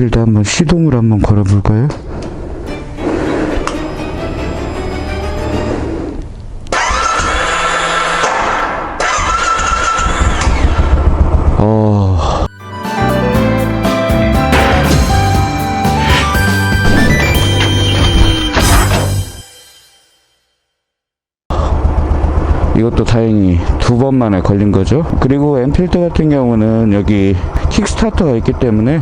엔필드 한번 시동을 한번 걸어볼까요? 이것도 다행히 2번 만에 걸린 거죠. 그리고 엔필드 같은 경우는 여기 킥스타터가 있기 때문에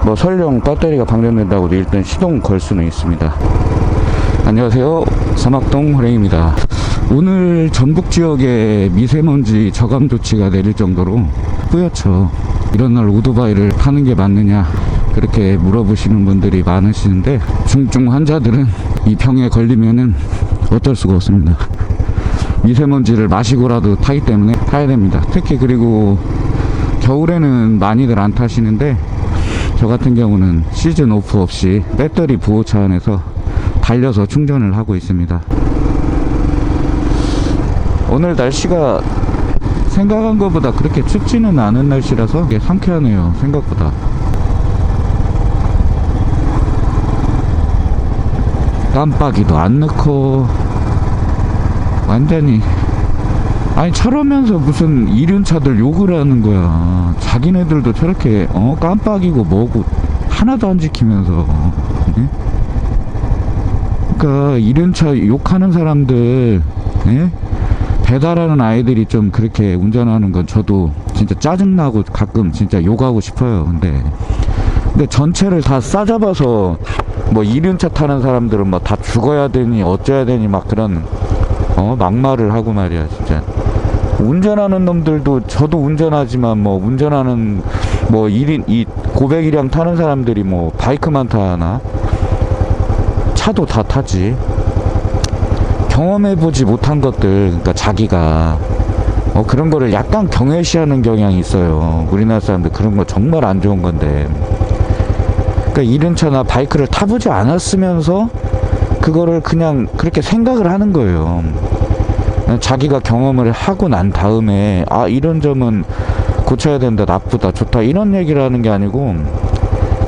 뭐 설령 배터리가 방전된다고 도 일단 시동 걸 수는 있습니다. 안녕하세요, 사막동 호랭입니다. 오늘 전북 지역에 미세먼지 저감 조치가 내릴 정도로 뿌옇죠. 이런 날 오토바이를 타는 게 맞느냐 그렇게 물어보시는 분들이 많으시는데, 중증 환자들은 이 병에 걸리면은 어쩔 수가 없습니다. 미세먼지를 마시고라도 타기 때문에 타야 됩니다. 특히 그리고 겨울에는 많이들 안 타시는데, 저 같은 경우는 시즌 오프 없이 배터리 보호차 안에서 달려서 충전을 하고 있습니다. 오늘 날씨가 생각한 것보다 그렇게 춥지는 않은 날씨라서 상쾌하네요. 생각보다. 깜빡이도 안 넣고 완전히, 아니 저러면서 무슨 이륜차들 욕을 하는 거야. 자기네들도 저렇게 깜빡이고 뭐고 하나도 안 지키면서. 예? 그러니까 이륜차 욕하는 사람들, 예? 배달하는 아이들이 좀 그렇게 운전하는 건 저도 진짜 짜증나고 가끔 진짜 욕하고 싶어요. 근데 전체를 다 싸잡아서 뭐 이륜차 타는 사람들은 뭐 다 죽어야 되니 어쩌야 되니 막 그런 막말을 하고 말이야. 진짜 운전하는 놈들도, 저도 운전하지만 뭐 운전하는 뭐 1인 이 고백이량 타는 사람들이 뭐 바이크만 타나 차도 다 타지. 경험해보지 못한 것들, 그러니까 자기가 그런 거를 약간 경외시하는 경향이 있어요. 우리나라 사람들 그런 거 정말 안 좋은 건데, 그러니까 이륜차나 바이크를 타보지 않았으면서 그거를 그냥 그렇게 생각을 하는 거예요. 자기가 경험을 하고 난 다음에 이런 점은 고쳐야 된다, 나쁘다, 좋다 이런 얘기를 하는 게 아니고,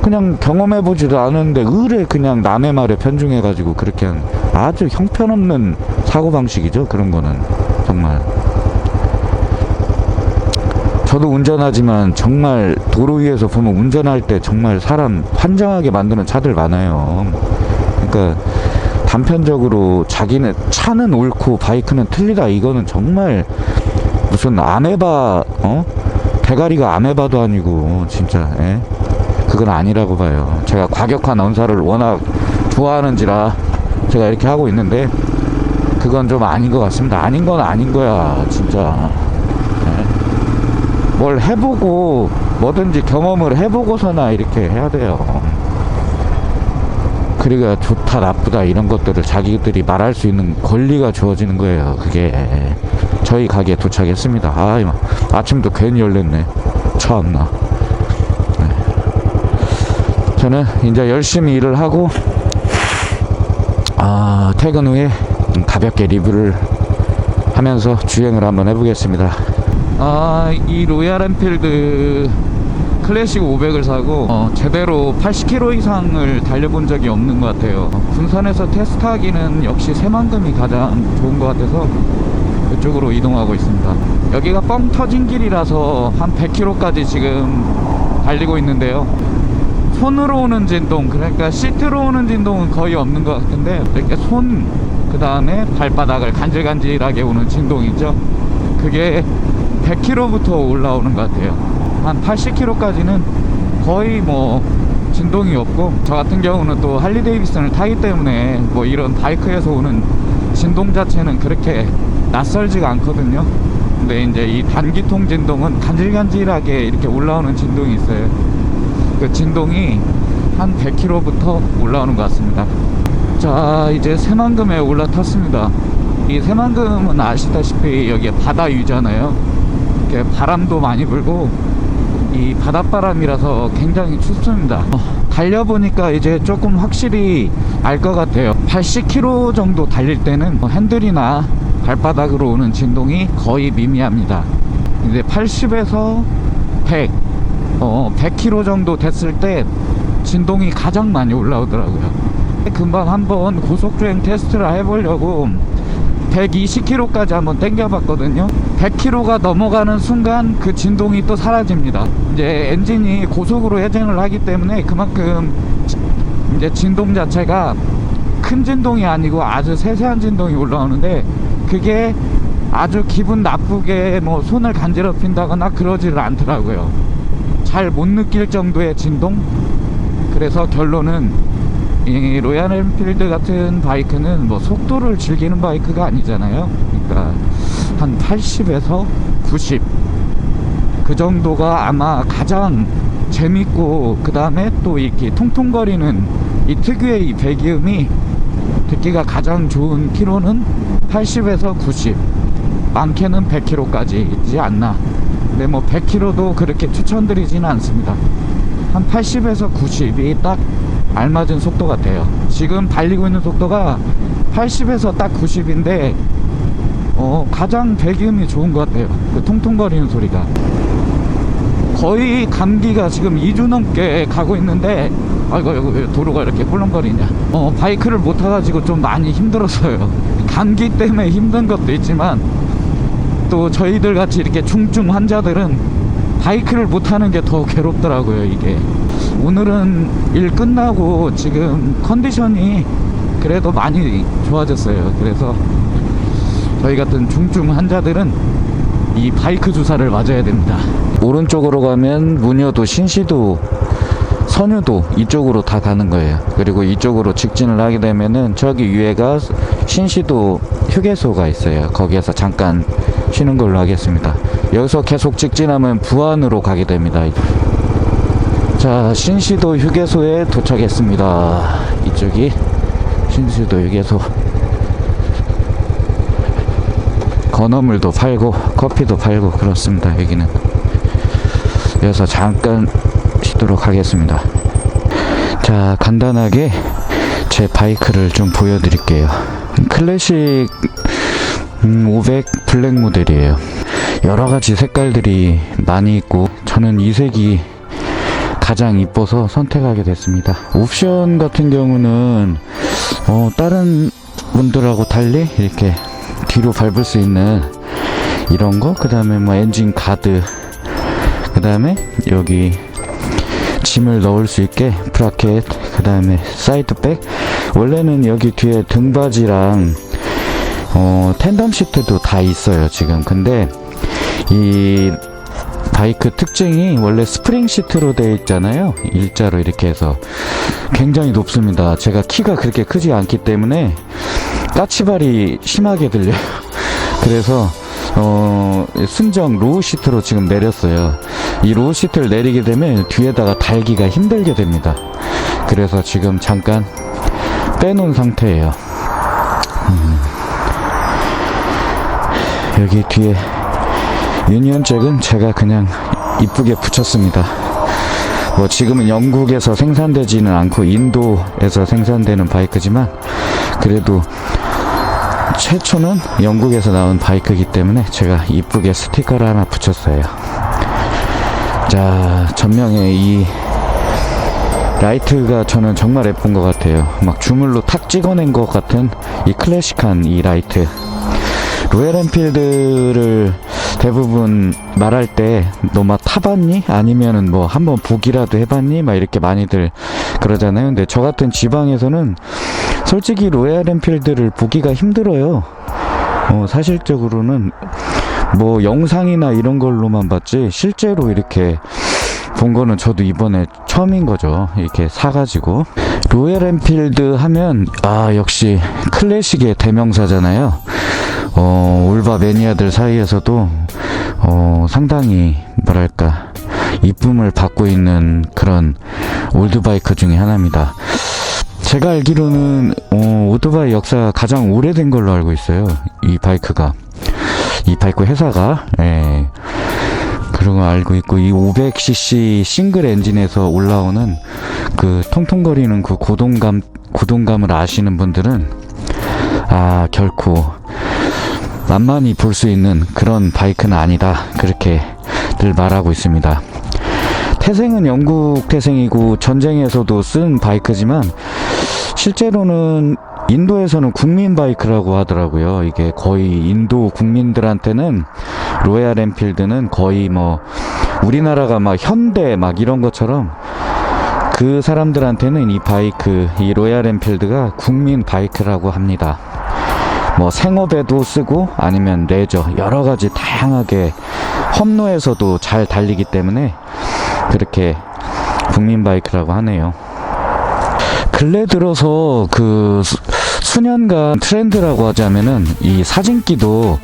그냥 경험해보지도 않았는데 의뢰 그냥 남의 말에 편중해가지고 그렇게 하는 아주 형편없는 사고방식이죠. 그런 거는 정말. 저도 운전하지만 정말 도로 위에서 보면 운전할 때 정말 사람 환장하게 만드는 차들 많아요. 그러니까 단편적으로 자기는 차는 옳고 바이크는 틀리다, 이거는 정말 무슨 아메바 대가리가 아메바도 아니고 진짜, 예? 그건 아니라고 봐요. 제가 과격한 언사를 워낙 좋아하는지라 제가 이렇게 하고 있는데, 그건 좀 아닌 것 같습니다. 아닌 건 아닌 거야 진짜. 예? 뭘 해보고 뭐든지 경험을 해보고서나 이렇게 해야 돼요. 그러니까 좋다 나쁘다 이런 것들을 자기들이 말할 수 있는 권리가 주어지는 거예요. 그게. 저희 가게에 도착했습니다. 아침도 괜히 열렸네. 참나. 네. 저는 이제 열심히 일을 하고 퇴근 후에 가볍게 리뷰를 하면서 주행을 한번 해보겠습니다. 이 로얄 엔필드 클래식 500을 사고 제대로 80km 이상을 달려본 적이 없는 것 같아요. 군산에서 테스트하기는 역시 새만금이 가장 좋은 것 같아서 이쪽으로 이동하고 있습니다. 여기가 뻥 터진 길이라서 한 100km까지 지금 달리고 있는데요. 손으로 오는 진동, 그러니까 시트로 오는 진동은 거의 없는 것 같은데, 이렇게 그 다음에 발바닥을 간질간질하게 오는 진동이 있죠. 그게 100km부터 올라오는 것 같아요. 한 80km까지는 거의 뭐 진동이 없고, 저 같은 경우는 또 할리 데이비슨을 타기 때문에 뭐 이런 바이크에서 오는 진동 자체는 그렇게 낯설지가 않거든요. 근데 이제 이 단기통 진동은 간질간질하게 이렇게 올라오는 진동이 있어요. 그 진동이 한 100km부터 올라오는 것 같습니다. 자, 이제 새만금에 올라탔습니다. 이 새만금은 아시다시피 여기에 바다 위잖아요. 이렇게 바람도 많이 불고 이 바닷바람이라서 굉장히 춥습니다. 달려보니까 이제 조금 확실히 알 것 같아요. 80km 정도 달릴 때는 핸들이나 발바닥으로 오는 진동이 거의 미미합니다. 이제 80에서 100 100km 정도 됐을 때 진동이 가장 많이 올라오더라고요. 금방 한번 고속주행 테스트를 해보려고 120km까지 한번 당겨봤거든요. 100km가 넘어가는 순간 그 진동이 또 사라집니다. 이제 엔진이 고속으로 회전을 하기 때문에 그만큼 이제 진동 자체가 큰 진동이 아니고 아주 세세한 진동이 올라오는데, 그게 아주 기분 나쁘게 뭐 손을 간지럽힌다거나 그러지를 않더라고요. 잘 못 느낄 정도의 진동. 그래서 결론은 이 로얄 엔필드 같은 바이크는 뭐 속도를 즐기는 바이크가 아니잖아요. 그러니까 한 80에서 90 그 정도가 아마 가장 재밌고, 그 다음에 또 이렇게 통통거리는 이 특유의 이 배기음이 듣기가 가장 좋은 키로는 80에서 90, 많게는 100km까지 있지 않나. 근데 뭐 100km도 그렇게 추천드리지는 않습니다. 한 80에서 90이 딱 알맞은 속도 같아요. 지금 달리고 있는 속도가 80에서 딱 90인데 가장 배기음이 좋은 것 같아요. 그 통통거리는 소리가. 거의 감기가 지금 2주 넘게 가고 있는데, 아이고 왜 도로가 이렇게 꿀렁거리냐. 바이크를 못 타가지고 좀 많이 힘들었어요. 감기 때문에 힘든 것도 있지만, 또 저희들 같이 이렇게 중증 환자들은 바이크를 못 타는 게 더 괴롭더라고요. 이게 오늘은 일 끝나고 지금 컨디션이 그래도 많이 좋아졌어요. 그래서 저희 같은 중증 환자들은 이 바이크 주사를 맞아야 됩니다. 오른쪽으로 가면 문여도, 신시도, 선유도 이쪽으로 다 가는 거예요. 그리고 이쪽으로 직진을 하게 되면은 저기 위에가 신시도 휴게소가 있어요. 거기에서 잠깐 쉬는 걸로 하겠습니다. 여기서 계속 직진하면 부안으로 가게 됩니다. 자, 신시도 휴게소에 도착했습니다. 이쪽이 신시도 휴게소. 건어물도 팔고 커피도 팔고 그렇습니다. 여기는. 여기서 잠깐 쉬도록 하겠습니다. 자, 간단하게 제 바이크를 좀 보여드릴게요. 클래식 500 블랙 모델이에요. 여러가지 색깔들이 많이 있고, 저는 이 색이 가장 이뻐서 선택하게 됐습니다. 옵션 같은 경우는 다른 분들하고 달리 이렇게 뒤로 밟을 수 있는 이런 거, 그 다음에 뭐 엔진 가드, 그 다음에 여기 짐을 넣을 수 있게 브라켓, 그 다음에 사이드백. 원래는 여기 뒤에 등받이랑 텐덤 시트도 다 있어요 지금. 근데 이 바이크 특징이 원래 스프링 시트로 되어 있잖아요. 일자로 이렇게 해서 굉장히 높습니다. 제가 키가 그렇게 크지 않기 때문에 까치발이 심하게 들려요. 그래서 순정 로우 시트로 지금 내렸어요. 이 로우 시트를 내리게 되면 뒤에다가 달기가 힘들게 됩니다. 그래서 지금 잠깐 빼놓은 상태예요. 여기 뒤에 유니언잭은 제가 그냥 이쁘게 붙였습니다. 뭐 지금은 영국에서 생산되지는 않고 인도에서 생산되는 바이크지만, 그래도 최초는 영국에서 나온 바이크이기 때문에 제가 이쁘게 스티커를 하나 붙였어요. 자, 전명에 이 라이트가 저는 정말 예쁜 것 같아요. 막 주물로 탁 찍어낸 것 같은 이 클래식한 이 라이트. 로얄 엔필드를 대부분 말할 때 너 막 타봤니? 아니면은 뭐 한번 보기라도 해봤니? 막 이렇게 많이들 그러잖아요. 근데 저 같은 지방에서는 솔직히 로얄 엔필드를 보기가 힘들어요. 사실적으로는 뭐 영상이나 이런 걸로만 봤지 실제로 이렇게 본 거는 저도 이번에 처음인 거죠. 이렇게 사가지고. 로얄 엔필드 하면 역시 클래식의 대명사잖아요. 올바 매니아들 사이에서도 상당히 뭐랄까 이쁨을 받고 있는 그런 올드바이크 중에 하나입니다. 제가 알기로는 오토바이 역사가 가장 오래된 걸로 알고 있어요. 이 바이크가, 이 바이크 회사가. 그런 거 알고 있고, 이 500cc 싱글 엔진에서 올라오는 그 통통거리는 그 고동감을 아시는 분들은 결코 만만히 볼 수 있는 그런 바이크는 아니다, 그렇게 늘 말하고 있습니다. 태생은 영국 태생이고 전쟁에서도 쓴 바이크지만 실제로는 인도에서는 국민 바이크라고 하더라고요. 이게 거의 인도 국민들한테는 로얄 엔필드는 거의 뭐 우리나라가 막 현대 막 이런 것처럼 그 사람들한테는 이 바이크, 이 로얄 엔필드가 국민 바이크라고 합니다. 뭐 생업에도 쓰고 아니면 레저 여러 가지 다양하게 험로에서도 잘 달리기 때문에 그렇게 국민 바이크라고 하네요. 근래 들어서 그 수년간 트렌드라고 하자면은 이 사진기도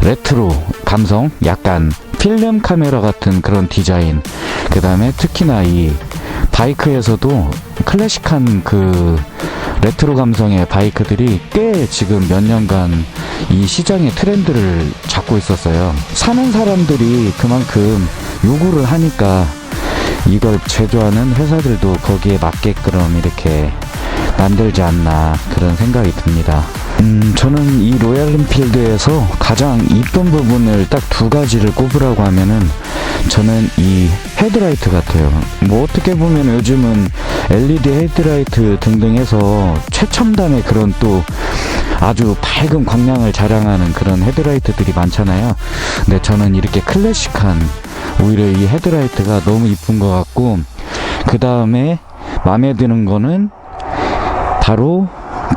레트로 감성, 약간 필름 카메라 같은 그런 디자인, 그 다음에 특히나 이 바이크에서도 클래식한 그 레트로 감성의 바이크들이 꽤 지금 몇 년간 이 시장의 트렌드를 잡고 있었어요. 사는 사람들이 그만큼 요구를 하니까 이걸 제조하는 회사들도 거기에 맞게끔 이렇게 만들지 않나 그런 생각이 듭니다. 저는 이 로얄 엔필드에서 가장 이쁜 부분을 딱 두 가지를 꼽으라고 하면은 저는 이 헤드라이트 같아요. 뭐 어떻게 보면 요즘은 LED 헤드라이트 등등 해서 최첨단의 그런 또 아주 밝은 광량을 자랑하는 그런 헤드라이트들이 많잖아요. 근데 저는 이렇게 클래식한 오히려 이 헤드라이트가 너무 이쁜 것 같고, 그 다음에 마음에 드는 거는 바로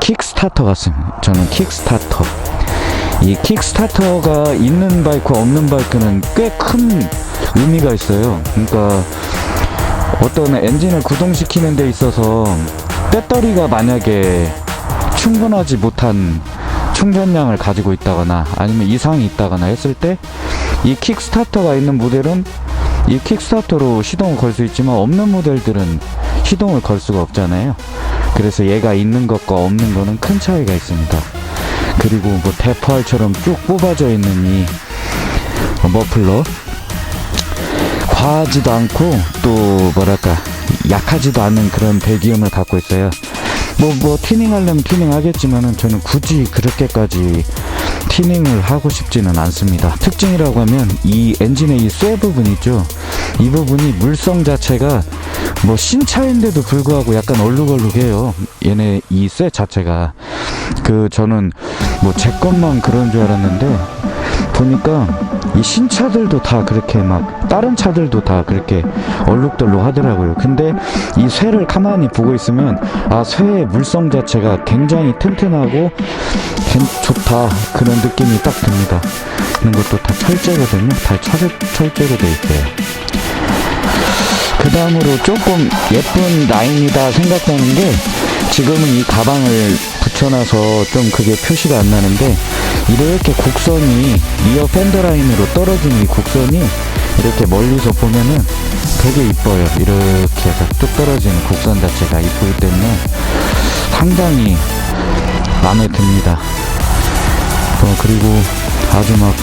킥스타터 같습니다. 저는 킥스타터, 이 킥스타터가 있는 바이크와 없는 바이크는 꽤 큰 의미가 있어요. 그러니까 어떤 엔진을 구동시키는 데 있어서 배터리가 만약에 충분하지 못한 충전량을 가지고 있다거나 아니면 이상이 있다거나 했을 때 이 킥스타터가 있는 모델은 이 킥스타터로 시동을 걸 수 있지만 없는 모델들은 시동을 걸 수가 없잖아요. 그래서 얘가 있는 것과 없는 거는 큰 차이가 있습니다. 그리고 뭐 대포알처럼 쭉 뽑아져 있는 이 머플러, 과하지도 않고 또 뭐랄까 약하지도 않은 그런 배기음을 갖고 있어요. 뭐 튜닝 하려면 튜닝 하겠지만은 저는 굳이 그렇게까지 튜닝을 하고 싶지는 않습니다. 특징이라고 하면 이 엔진의 이 쇠 부분 있죠. 이 부분이 물성 자체가 뭐 신차인데도 불구하고 약간 얼룩얼룩해요. 얘네 이 쇠 자체가. 그 저는 뭐 제 것만 그런 줄 알았는데 보니까 이 신차들도 다 그렇게 막 다른 차들도 다 그렇게 얼룩덜룩 하더라고요. 근데 이 쇠를 가만히 보고 있으면 아, 쇠의 물성 자체가 굉장히 튼튼하고 좋다 그런 느낌이 딱 듭니다. 이런 것도 다 철제거든요. 다 철제로 돼 있어요. 그 다음으로 조금 예쁜 라인이다 생각나는 게, 지금은 이 가방을 붙여놔서 좀 그게 표시가 안 나는데, 이렇게 곡선이 리어 팬더 라인으로 떨어진 이 곡선이 이렇게 멀리서 보면은 되게 이뻐요. 이렇게 해서 뚝 떨어지는 곡선 자체가 이쁘기 때문에 상당히 마음에 듭니다. 그리고 아주 막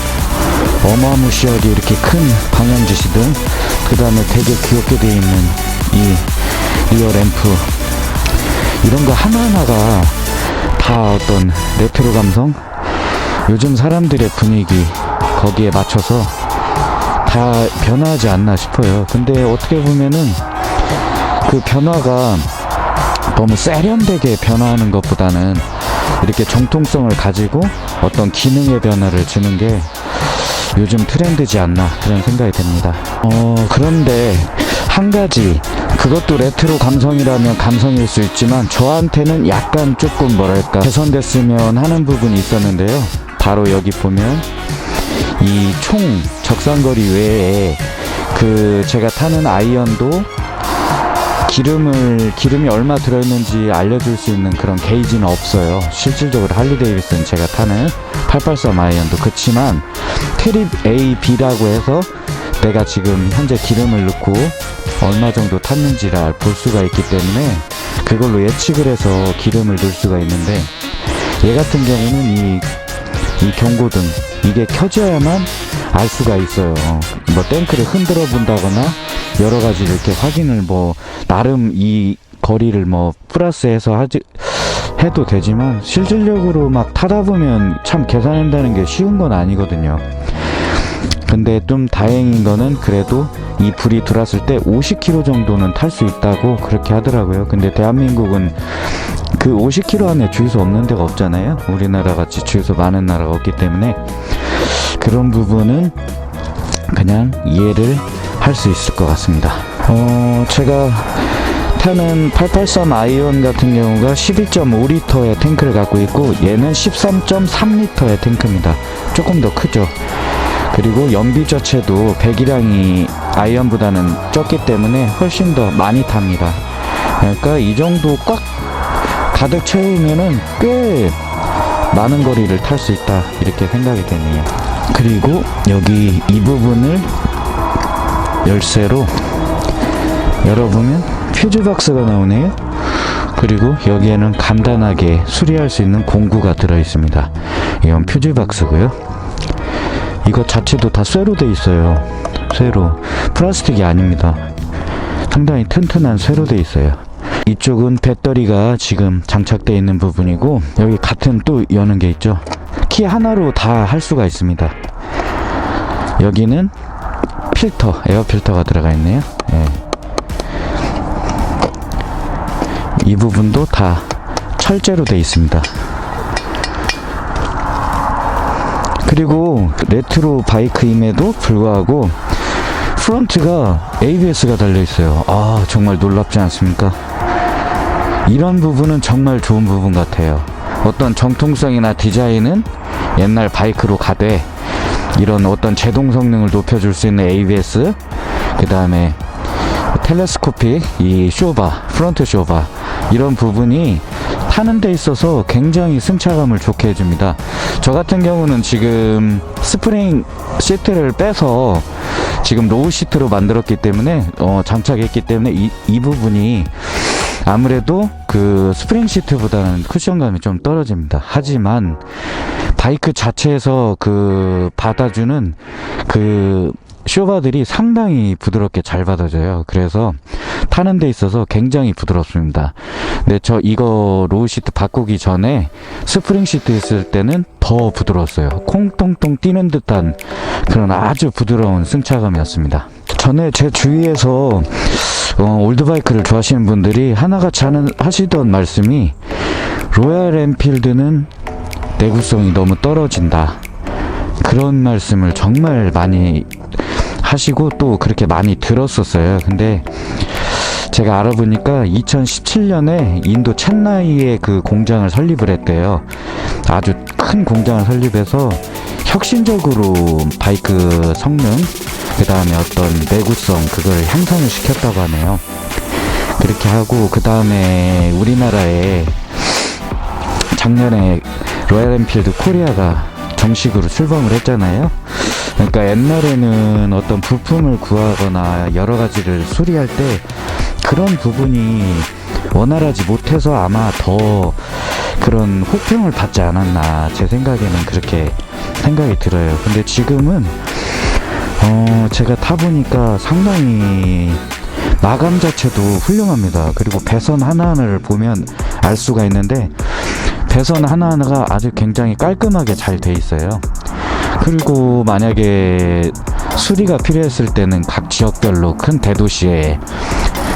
어마무시하게 이렇게 큰 방향지시등, 그 다음에 되게 귀엽게 되어 있는 이 리어 램프, 이런 거 하나하나가 다 어떤 레트로 감성, 요즘 사람들의 분위기 거기에 맞춰서 다 변화하지 않나 싶어요. 근데 어떻게 보면은 그 변화가 너무 세련되게 변화하는 것보다는 이렇게 정통성을 가지고 어떤 기능의 변화를 주는 게 요즘 트렌드지 않나 그런 생각이 듭니다. 그런데 한 가지, 그것도 레트로 감성이라면 감성일 수 있지만 저한테는 약간 조금 뭐랄까 개선됐으면 하는 부분이 있었는데요. 바로 여기 보면 이 총 적상거리 외에 그 제가 타는 아이언도 기름이 얼마 들어있는지 알려줄 수 있는 그런 게이지는 없어요. 실질적으로 할리 데이비슨 제가 타는 883 아이언도. 그렇지만 트립 A, B라고 해서 내가 지금 현재 기름을 넣고 얼마 정도 탔는지를 볼 수가 있기 때문에 그걸로 예측을 해서 기름을 넣을 수가 있는데, 얘 같은 경우는 이 경고등 이게 켜져야만 알 수가 있어요. 뭐 탱크를 흔들어 본다거나 여러 가지 이렇게 확인을 뭐 나름 이 거리를 뭐 플러스해서 해도 되지만 실질적으로 막 타다 보면 참 계산한다는 게 쉬운 건 아니거든요. 근데 좀 다행인 거는 그래도 이 불이 들어왔을 때 50km 정도는 탈 수 있다고 그렇게 하더라고요. 근데 대한민국은 그 50km 안에 주유소 없는 데가 없잖아요. 우리나라 같이 주유소 많은 나라가 없기 때문에 그런 부분은 그냥 이해를 할 수 있을 것 같습니다. 제가 타는 883 아이온 같은 경우가 12.5리터의 탱크를 갖고 있고 얘는 13.3리터의 탱크입니다. 조금 더 크죠. 그리고 연비 자체도 배기량이 아이언보다는 적기 때문에 훨씬 더 많이 탑니다. 그러니까 이 정도 꽉 가득 채우면은 꽤 많은 거리를 탈 수 있다 이렇게 생각이 되네요. 그리고 여기 이 부분을 열쇠로 열어보면 퓨즈박스가 나오네요. 그리고 여기에는 간단하게 수리할 수 있는 공구가 들어있습니다. 이건 퓨즈박스고요. 이거 자체도 다 쇠로 돼 있어요. 쇠로, 플라스틱이 아닙니다. 상당히 튼튼한 쇠로 돼 있어요. 이쪽은 배터리가 지금 장착되어 있는 부분이고, 여기 같은 또 여는 게 있죠. 키 하나로 다 할 수가 있습니다. 여기는 필터, 에어 필터가 들어가 있네요. 네. 이 부분도 다 철제로 되어 있습니다. 그리고 레트로 바이크임에도 불구하고 프론트가 ABS가 달려있어요. 아, 정말 놀랍지 않습니까? 이런 부분은 정말 좋은 부분 같아요. 어떤 정통성이나 디자인은 옛날 바이크로 가되 이런 어떤 제동 성능을 높여줄 수 있는 ABS, 그 다음에 텔레스코픽 이 쇼바, 프론트 쇼바, 이런 부분이 타는 데 있어서 굉장히 승차감을 좋게 해줍니다. 저 같은 경우는 지금 스프링 시트를 빼서 지금 로우 시트로 만들었기 때문에 장착했기 때문에 이 부분이 아무래도 그 스프링 시트보다는 쿠션감이 좀 떨어집니다. 하지만 바이크 자체에서 그 받아주는 그 쇼바들이 상당히 부드럽게 잘 받아줘요. 그래서 타는 데 있어서 굉장히 부드럽습니다. 근데 저 이거 로우 시트 바꾸기 전에 스프링 시트 있을 때는 더 부드러웠어요. 콩통통 뛰는 듯한 그런 아주 부드러운 승차감이었습니다. 전에 제 주위에서 올드바이크를 좋아하시는 분들이 하나같이 하시던 말씀이 로얄 엔필드는 내구성이 너무 떨어진다, 그런 말씀을 정말 많이 하시고 또 그렇게 많이 들었었어요. 근데 제가 알아보니까 2017년에 인도 챈나이에 그 공장을 설립을 했대요. 아주 큰 공장을 설립해서 혁신적으로 바이크 성능, 그 다음에 어떤 내구성, 그걸 향상을 시켰다고 하네요. 그렇게 하고 그 다음에 우리나라에 작년에 로얄 엔필드 코리아가 정식으로 출범을 했잖아요. 그러니까 옛날에는 어떤 부품을 구하거나 여러 가지를 수리할 때 그런 부분이 원활하지 못해서 아마 더 그런 호평을 받지 않았나, 제 생각에는 그렇게 생각이 들어요. 근데 지금은 제가 타보니까 상당히 마감 자체도 훌륭합니다. 그리고 배선 하나하나를 보면 알 수가 있는데 배선 하나하나가 아주 굉장히 깔끔하게 잘 돼 있어요. 그리고 만약에 수리가 필요했을 때는 각 지역별로 큰 대도시에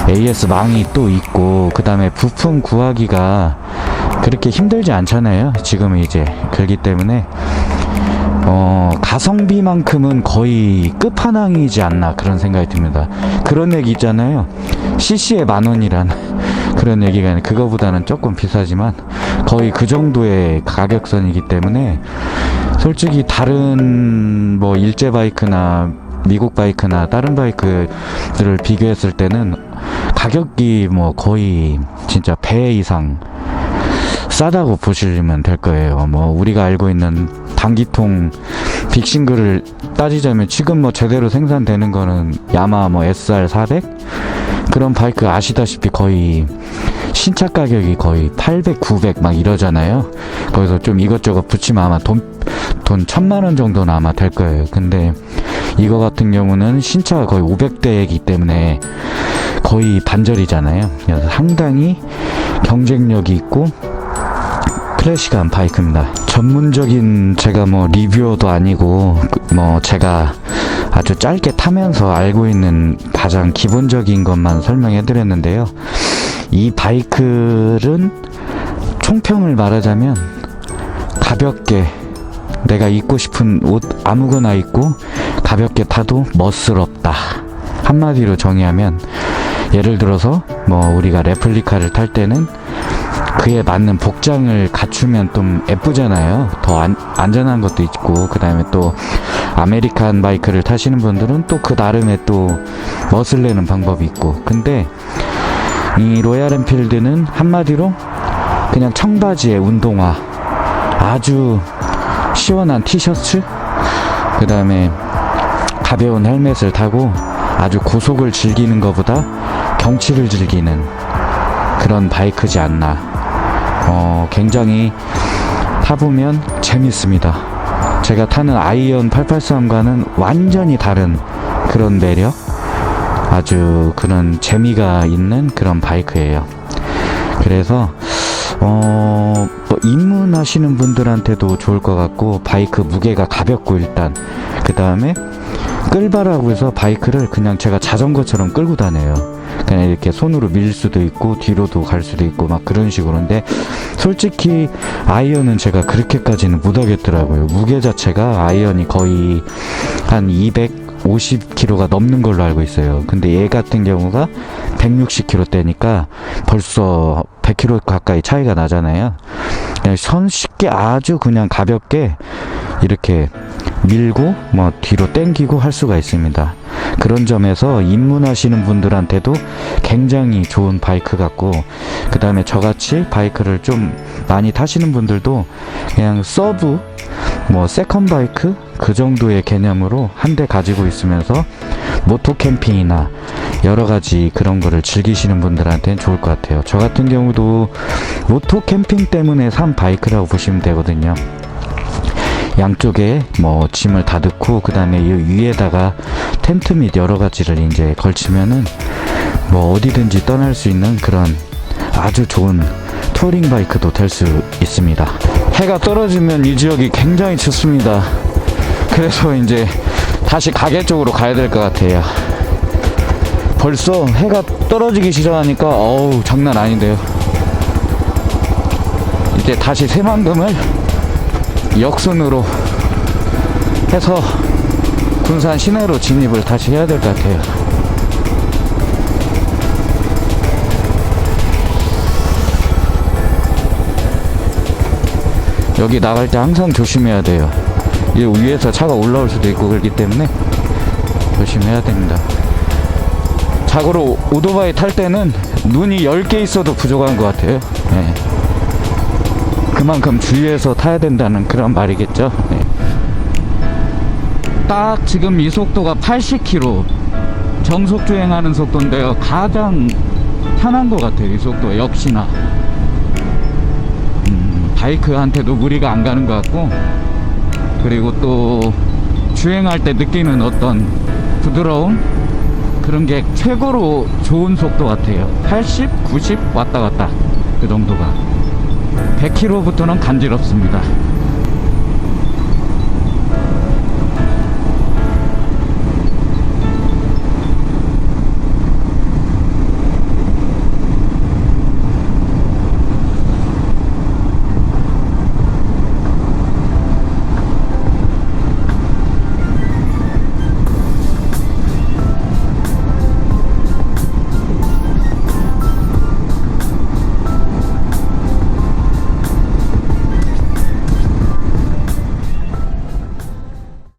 AS 망이 또 있고, 그 다음에 부품 구하기가 그렇게 힘들지 않잖아요. 지금은 이제 그렇기 때문에 가성비만큼은 거의 끝판왕이지 않나, 그런 생각이 듭니다. 그런 얘기 있잖아요. CC에 10,000원이란 그런 얘기가 있는데, 그거보다는 조금 비싸지만 거의 그 정도의 가격선이기 때문에 솔직히 다른 뭐 일제 바이크나 미국 바이크나 다른 바이크들을 비교했을 때는 가격이 뭐 거의 진짜 배 이상 싸다고 보시면 될 거예요. 뭐 우리가 알고 있는 단기통 빅싱글을 따지자면 지금 뭐 제대로 생산되는 거는 야마 뭐 SR 400 그런 바이크 아시다시피 거의 신차 가격이 거의 800, 900 막 이러잖아요. 거기서 좀 이것저것 붙이면 아마 돈 1,000,000원 정도는 아마 될 거예요. 근데 이거 같은 경우는 신차가 거의 500대이기 때문에 거의 반절이잖아요. 그래서 상당히 경쟁력이 있고 클래식한 바이크입니다. 전문적인 제가 뭐 리뷰어도 아니고 뭐 제가 아주 짧게 타면서 알고 있는 가장 기본적인 것만 설명해 드렸는데요. 이 바이크는 총평을 말하자면 가볍게 내가 입고 싶은 옷 아무거나 입고 가볍게 타도 멋스럽다. 한마디로 정의하면, 예를 들어서 뭐 우리가 레플리카를 탈 때는 그에 맞는 복장을 갖추면 좀 예쁘잖아요. 더 안전한 것도 있고, 그 다음에 또 아메리칸 바이크를 타시는 분들은 또 그 나름의 또 멋을 내는 방법이 있고, 근데 이 로얄 엔필드는 한마디로 그냥 청바지에 운동화, 아주 시원한 티셔츠, 그 다음에 가벼운 헬멧을 타고 아주 고속을 즐기는 것보다 경치를 즐기는 그런 바이크지 않나. 굉장히 타보면 재밌습니다. 제가 타는 아이언 883과는 완전히 다른 그런 매력, 아주 그런 재미가 있는 그런 바이크예요. 그래서 뭐 입문하시는 분들한테도 좋을 것 같고, 바이크 무게가 가볍고, 일단 그 다음에 끌바라고 해서 바이크를 그냥 제가 자전거처럼 끌고 다녀요. 그냥 이렇게 손으로 밀 수도 있고 뒤로도 갈 수도 있고 막 그런 식으로인데, 솔직히 아이언은 제가 그렇게까지는 못 하겠더라고요. 무게 자체가 아이언이 거의 한 250kg가 넘는 걸로 알고 있어요. 근데 얘 같은 경우가 160kg대니까 벌써 100kg 가까이 차이가 나잖아요. 그냥 손쉽게 아주 그냥 가볍게 이렇게 밀고 뭐 뒤로 당기고 할 수가 있습니다. 그런 점에서 입문하시는 분들한테도 굉장히 좋은 바이크 같고, 그 다음에 저같이 바이크를 좀 많이 타시는 분들도 그냥 서브, 뭐 세컨 바이크 그 정도의 개념으로 한 대 가지고 있으면서 모토 캠핑이나 여러 가지 그런 거를 즐기시는 분들한테는 좋을 것 같아요. 저 같은 경우도 모토 캠핑 때문에 산 바이크라고 보시면 되거든요. 양쪽에 뭐 짐을 다 넣고, 그 다음에 이 위에다가 텐트 및 여러 가지를 이제 걸치면은 뭐 어디든지 떠날 수 있는 그런 아주 좋은 투어링 바이크도 될 수 있습니다. 해가 떨어지면 이 지역이 굉장히 춥습니다. 그래서 이제 다시 가게 쪽으로 가야 될 것 같아요. 벌써 해가 떨어지기 시작하니까 어우 장난 아닌데요. 이제 다시 새만금을 역순으로 해서 군산 시내로 진입을 다시 해야 될 것 같아요. 여기 나갈 때 항상 조심해야 돼요. 이 위에서 차가 올라올 수도 있고 그렇기 때문에 조심해야 됩니다. 자고로 오토바이 탈 때는 눈이 10개 있어도 부족한 것 같아요. 네. 그만큼 주의해서 타야 된다는 그런 말이겠죠. 네. 딱 지금 이 속도가 80km 정속 주행하는 속도인데요, 가장 편한 것 같아요. 이 속도 역시나 바이크한테도 무리가 안 가는 것 같고, 그리고 또 주행할 때 느끼는 어떤 부드러움, 그런 게 최고로 좋은 속도 같아요. 80, 90 왔다 갔다 그 정도가. 100km부터는 간지럽습니다.